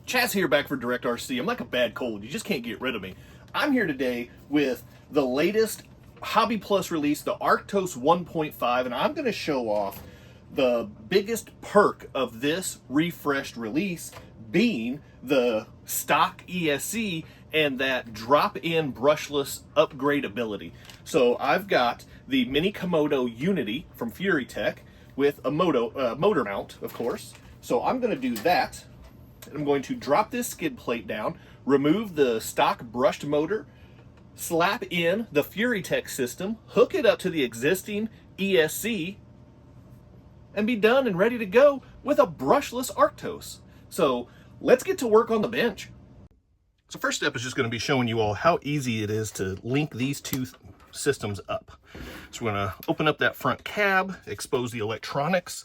Chaz here, back for Direct RC. I'm like a bad cold. You just can't get rid of me. I'm here today with the latest Hobby Plus release, the Arktos 1.5, and I'm going to show off the biggest perk of this refreshed release being the stock ESC and that drop-in brushless upgrade ability. So I've got the Mini Komodo Unity from Furitek with a motor mount, of course. So I'm going to do that. I'm going to drop this skid plate down, remove the stock brushed motor, slap in the Furitek system, hook it up to the existing ESC, and be done and ready to go with a brushless Arktos. So let's get to work on the bench. So first step is just going to be showing you all how easy it is to link these two systems up. So we're going to open up that front cab, expose the electronics,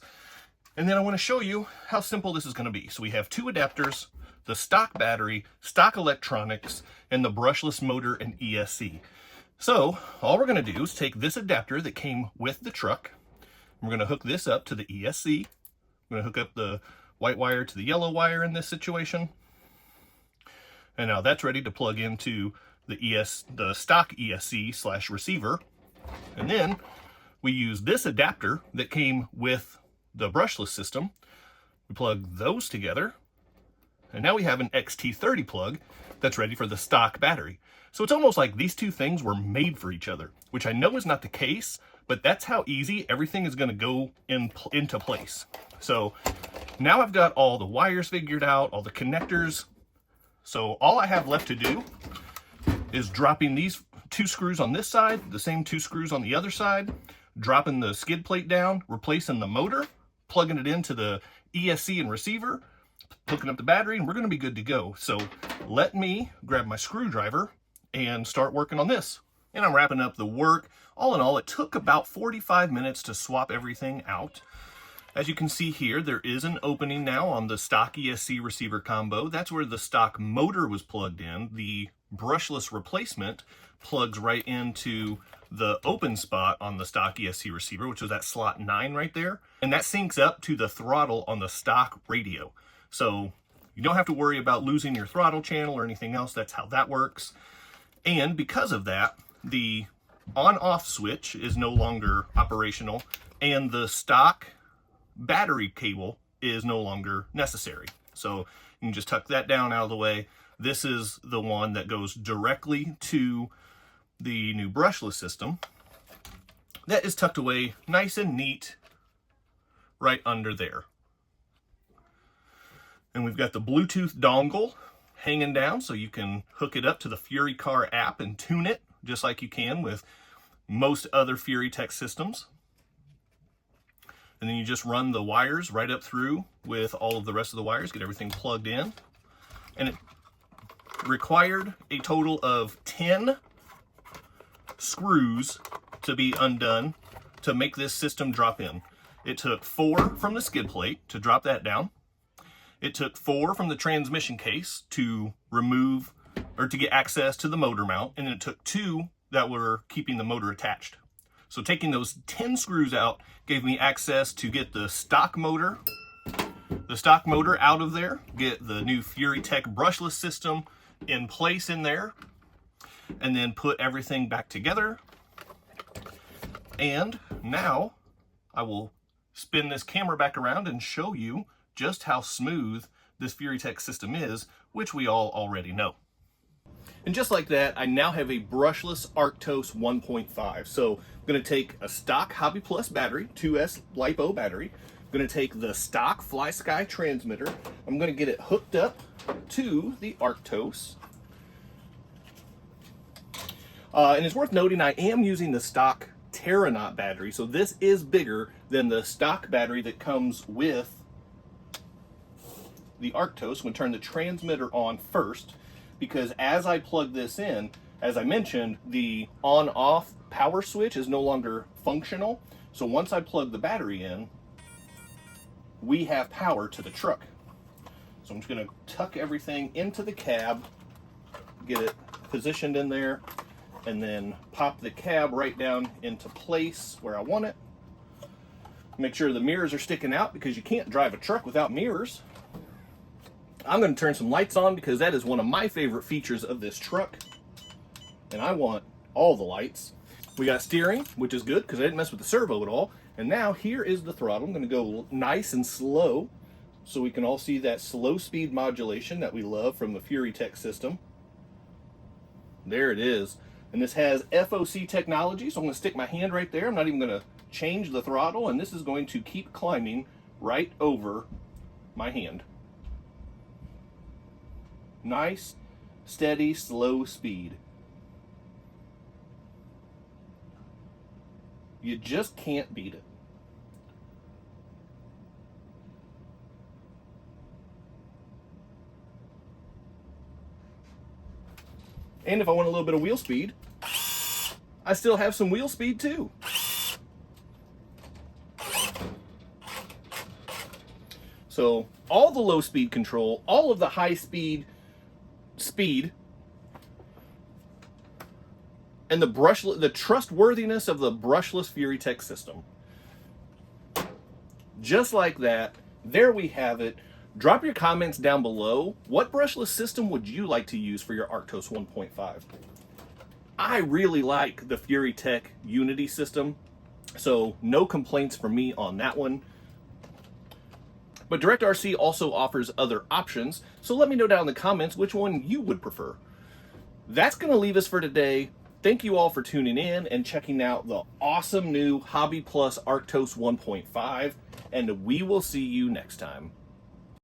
and then I want to show you how simple this is going to be. So we have two adapters, the stock battery, stock electronics, and the brushless motor and ESC. So all we're going to do is take this adapter that came with the truck. We're going to hook this up to the ESC. We're going to hook up the white wire to the yellow wire in this situation. And now that's ready to plug into the stock ESC / receiver. And then we use this adapter that came with the brushless system. We plug those together, and now we have an XT30 plug that's ready for the stock battery. So it's almost like these two things were made for each other, which I know is not the case, but that's how easy everything is going to go into place. So now I've got all the wires figured out, all the connectors. So all I have left to do is dropping these two screws on this side, the same two screws on the other side, dropping the skid plate down, replacing the motor, plugging it into the ESC and receiver, hooking up the battery, and we're going to be good to go. So let me grab my screwdriver and start working on this. And I'm wrapping up the work. All in all, it took about 45 minutes to swap everything out. As you can see here, there is an opening now on the stock ESC receiver combo. That's where the stock motor was plugged in. The brushless replacement plugs right into the open spot on the stock ESC receiver, which was that slot 9 right there. And that syncs up to the throttle on the stock radio. So you don't have to worry about losing your throttle channel or anything else. That's how that works. And because of that, the on-off switch is no longer operational, and the stock battery cable is no longer necessary. So you can just tuck that down out of the way. This is the one that goes directly to the new brushless system. That is tucked away nice and neat right under there. And we've got the Bluetooth dongle hanging down so you can hook it up to the Furitek app and tune it just like you can with most other Furitek systems. And then you just run the wires right up through with all of the rest of the wires, get everything plugged in. And it required a total of 10 screws to be undone to make this system drop in. It took 4 from the skid plate to drop that down. It took 4 from the transmission case to remove or to get access to the motor mount, and then it took 2 that were keeping the motor attached. So taking those 10 screws out gave me access to get the stock motor out of there, get the new Furitek brushless system in place in there, and then put everything back together. And now I will spin this camera back around and show you just how smooth this Furitek system is, which we all already know. And just like that, I now have a brushless Arktos 1.5. So I'm going to take a stock Hobby Plus battery, 2S LiPo battery. I'm going to take the stock FlySky transmitter. I'm going to get it hooked up to the Arktos. And it's worth noting I am using the stock Terranaut battery. So this is bigger than the stock battery that comes with the Arktos. I'm going to turn the transmitter on first, because as I plug this in, as I mentioned, the on-off power switch is no longer functional. So once I plug the battery in, we have power to the truck. So I'm just going to tuck everything into the cab, get it positioned in there, and then pop the cab right down into place where I want it. Make sure the mirrors are sticking out, because you can't drive a truck without mirrors. I'm going to turn some lights on because that is one of my favorite features of this truck. And I want all the lights. We got steering, which is good because I didn't mess with the servo at all. And now here is the throttle. I'm going to go nice and slow so we can all see that slow speed modulation that we love from the Furitek system. There it is. And this has FOC technology, so I'm going to stick my hand right there. I'm not even going to change the throttle, and this is going to keep climbing right over my hand. Nice, steady, slow speed. You just can't beat it. And if I want a little bit of wheel speed, I still have some wheel speed too. So all the low speed control, all of the high speed, and the trustworthiness of the brushless Furitek system. Just like that, there we have it. Drop your comments down below. What brushless system would you like to use for your Arktos 1.5? I really like the Furitek Unity system, so no complaints from me on that one. But DirectRC also offers other options, so let me know down in the comments which one you would prefer. That's going to leave us for today. Thank you all for tuning in and checking out the awesome new Hobby Plus Arktos 1.5, and we will see you next time.